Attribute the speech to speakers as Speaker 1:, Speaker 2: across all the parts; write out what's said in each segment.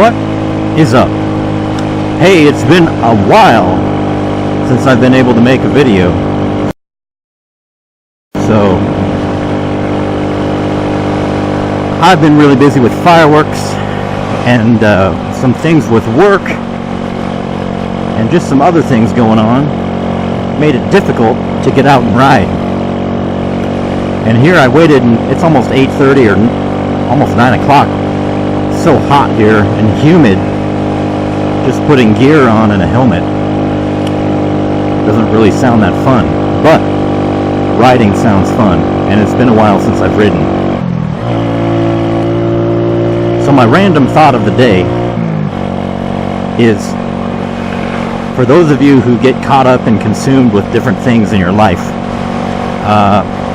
Speaker 1: What is up? Hey, it's been a while since I've been able to make a video. So, I've been really busy with fireworks and some things with work and just some other things going on. Made it difficult to get out and ride. And here I waited, and it's almost 8:30 or almost 9 o'clock. It's so hot here and humid. Just putting gear on and a helmet doesn't really sound that fun, but riding sounds fun, and it's been a while since I've ridden. So my random thought of the day is, for those of you who get caught up and consumed with different things in your life,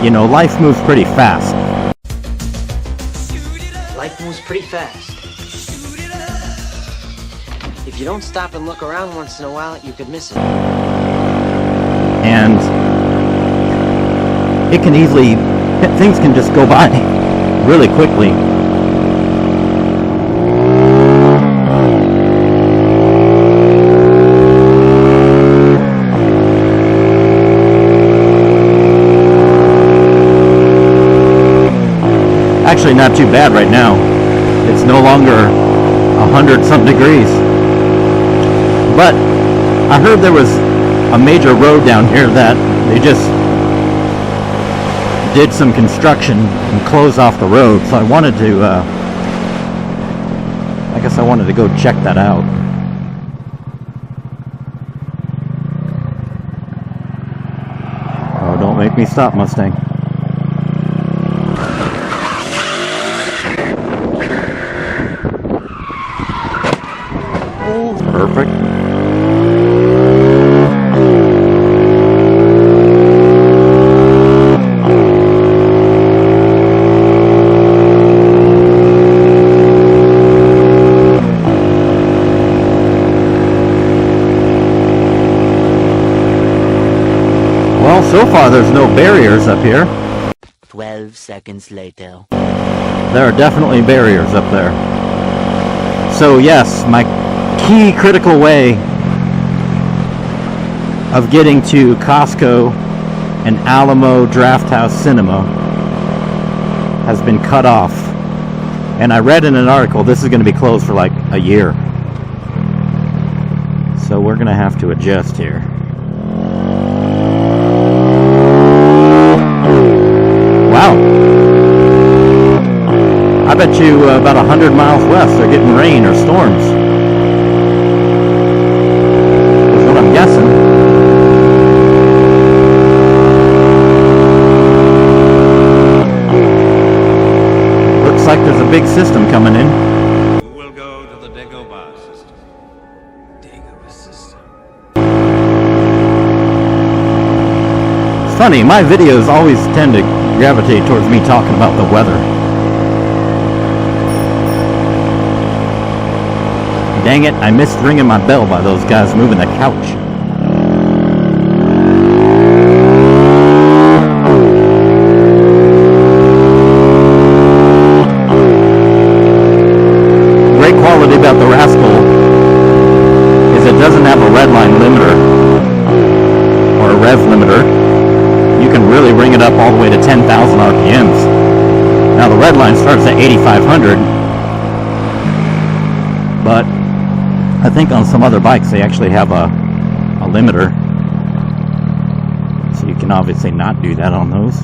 Speaker 1: you know, life moves pretty fast.
Speaker 2: Life moves pretty fast. If you don't stop and look around once in a while, you could miss it.
Speaker 1: And it can easily, things can just go by really quickly. Actually, not too bad right now. It's no longer 100-something degrees. But I heard there was a major road down here that they just did some construction and closed off the road. So I wanted to, I guess I wanted to go check that out. Oh, don't make me stop, Mustang. Perfect. Well, so far there's no barriers up here.
Speaker 2: 12 seconds later.
Speaker 1: There are definitely barriers up there. So yes, my key critical way of getting to Costco and Alamo Drafthouse Cinema has been cut off. And I read in an article this is going to be closed for like a year. So we're going to have to adjust here. Wow. I bet you about 100 miles west they're getting rain or storms. I'm guessing. Looks like there's a big system coming in.
Speaker 3: We'll go to the Dagobah system. Dagobah system.
Speaker 1: It's funny, my videos always tend to gravitate towards me talking about the weather. Dang it, I missed ringing my bell by those guys moving the couch. Great quality about the Razkull is it doesn't have a red line limiter or a rev limiter. You can really ring it up all the way to 10,000 RPMs. Now the red line starts at 8,500, but I think on some other bikes they actually have a limiter, so you can obviously not do that on those.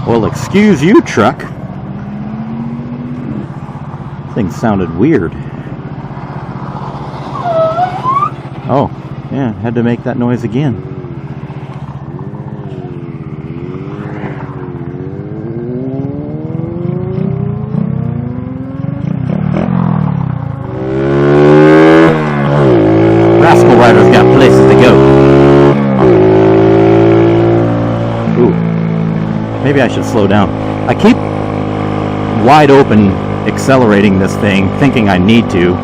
Speaker 1: Well, excuse you, truck. Thing sounded weird. Oh, yeah, had to make that noise again. Razkull riders got places to go. Ooh. Maybe I should slow down. I keep wide open accelerating this thing, thinking I need to.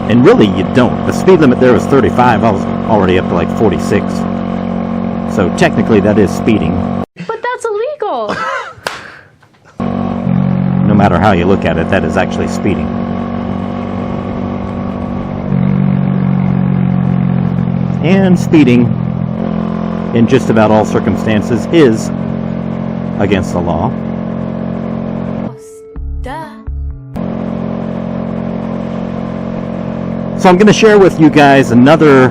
Speaker 1: And really you don't. The speed limit there was 35. I was already up to like 46. So technically that is speeding.
Speaker 4: But that's illegal.
Speaker 1: No matter how you look at it, that is actually speeding. And speeding, in just about all circumstances, is against the law.
Speaker 4: Duh.
Speaker 1: So I'm going to share with you guys another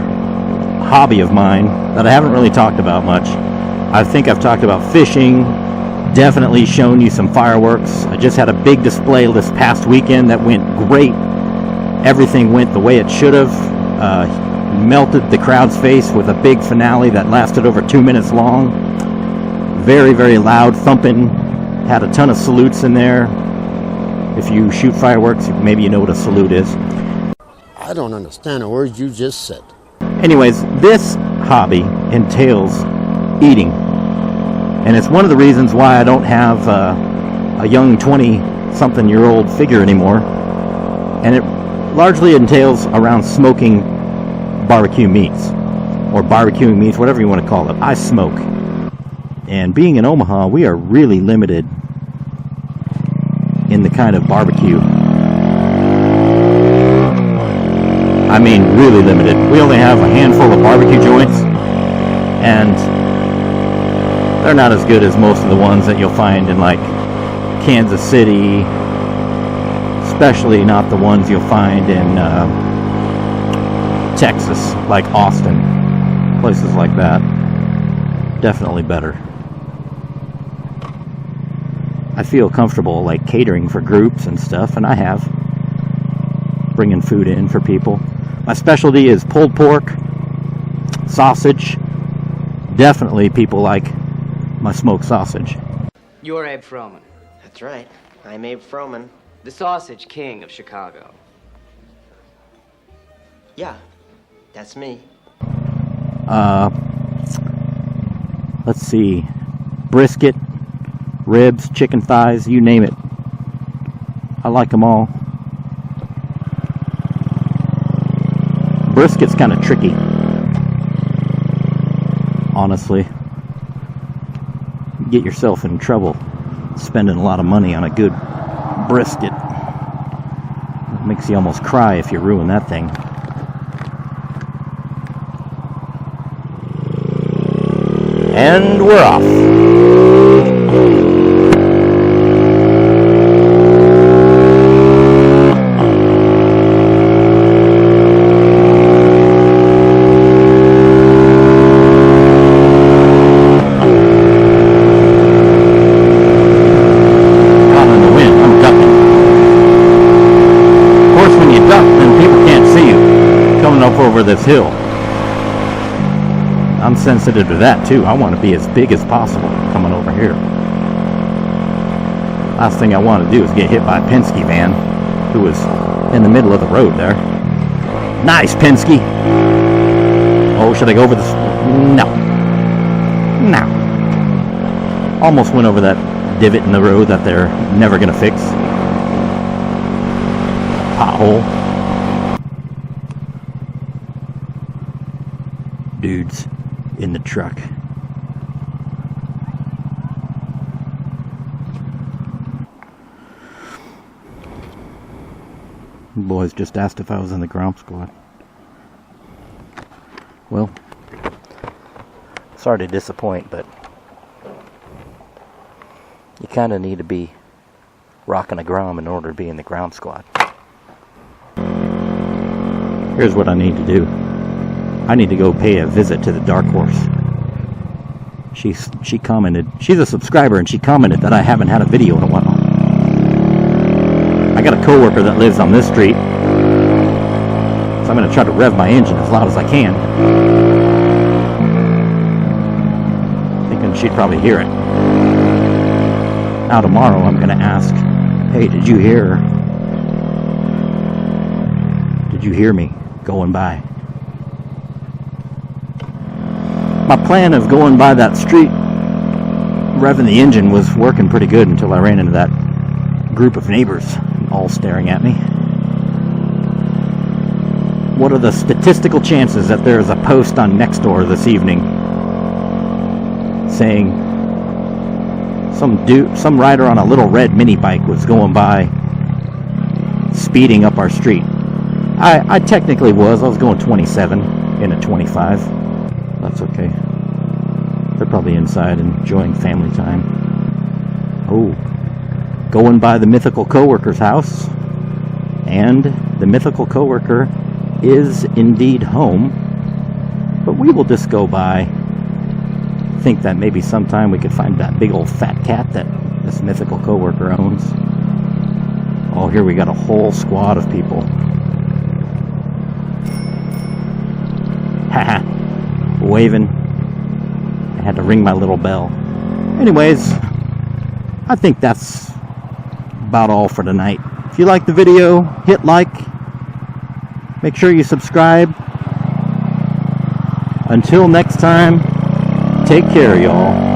Speaker 1: hobby of mine that I haven't really talked about much. I think I've talked about fishing, definitely shown you some fireworks. I just had a big display this past weekend that went great. Everything went the way it should have. Melted the crowd's face with a big finale that lasted over 2 minutes long. Very, very loud thumping. Had a ton of salutes in there. If you shoot fireworks, maybe you know what a salute is.
Speaker 5: I don't understand the words you just said.
Speaker 1: Anyways, this hobby entails eating. And it's one of the reasons why I don't have a young 20-something-year-old figure anymore. And it largely entails around smoking barbecue meats. Or barbecuing meats, whatever you want to call it. I smoke. And being in Omaha, we are really limited in the kind of barbecue. I mean, really limited. We only have a handful of barbecue joints, and they're not as good as most of the ones that you'll find in like Kansas City, especially not the ones you'll find in Texas, like Austin, places like that. Definitely better. I feel comfortable like catering for groups and stuff, and I have, bringing food in for people. My specialty is pulled pork, sausage. Definitely people like my smoked sausage.
Speaker 6: You're Abe Froman,
Speaker 2: That's right. I'm Abe Froman.
Speaker 6: the sausage king of Chicago.
Speaker 2: Yeah, that's me.
Speaker 1: Let's see. Brisket, ribs, chicken thighs, you name it. I like them all. Brisket's kind of tricky, honestly. Get yourself in trouble spending a lot of money on a good brisket. It makes you almost cry if you ruin that thing. And we're off. Over this hill. I'm sensitive to that too. I want to be as big as possible coming over here. Last thing I want to do is get hit by a Penske van who was in the middle of the road there. Nice, Penske. Oh, should I go over this? No. No. Almost went over that divot in the road that they're never going to fix. Pothole. Dudes in the truck. Boys just asked if I was in the Grom squad. Well, sorry to disappoint, but you kind of need to be rocking a Grom in order to be in the Grom squad. Here's what I need to do. I need to go pay a visit to the Dark Horse. She commented, she's a subscriber, and she commented that I haven't had a video in a while. I got a coworker that lives on this street, so I'm going to try to rev my engine as loud as I can. Thinking she'd probably hear it. Now tomorrow I'm going to ask, hey, did you hear me going by? My plan of going by that street, revving the engine, was working pretty good until I ran into that group of neighbors all staring at me. what are the statistical chances that there is a post on Nextdoor this evening saying some rider on a little red mini bike was going by speeding up our street. I technically was. I was going 27 in a 25. That's okay. They're probably inside enjoying family time. Oh, going by the mythical coworker's house, and the mythical coworker is indeed home, but we will just go by. Think that maybe sometime we could find that big old fat cat that this mythical coworker owns. Oh, here we got a whole squad of people. Haha, waving. I had to ring my little bell. Anyways, I think that's about all for tonight. If you like the video, hit like. Make sure you subscribe. Until next time, take care, y'all.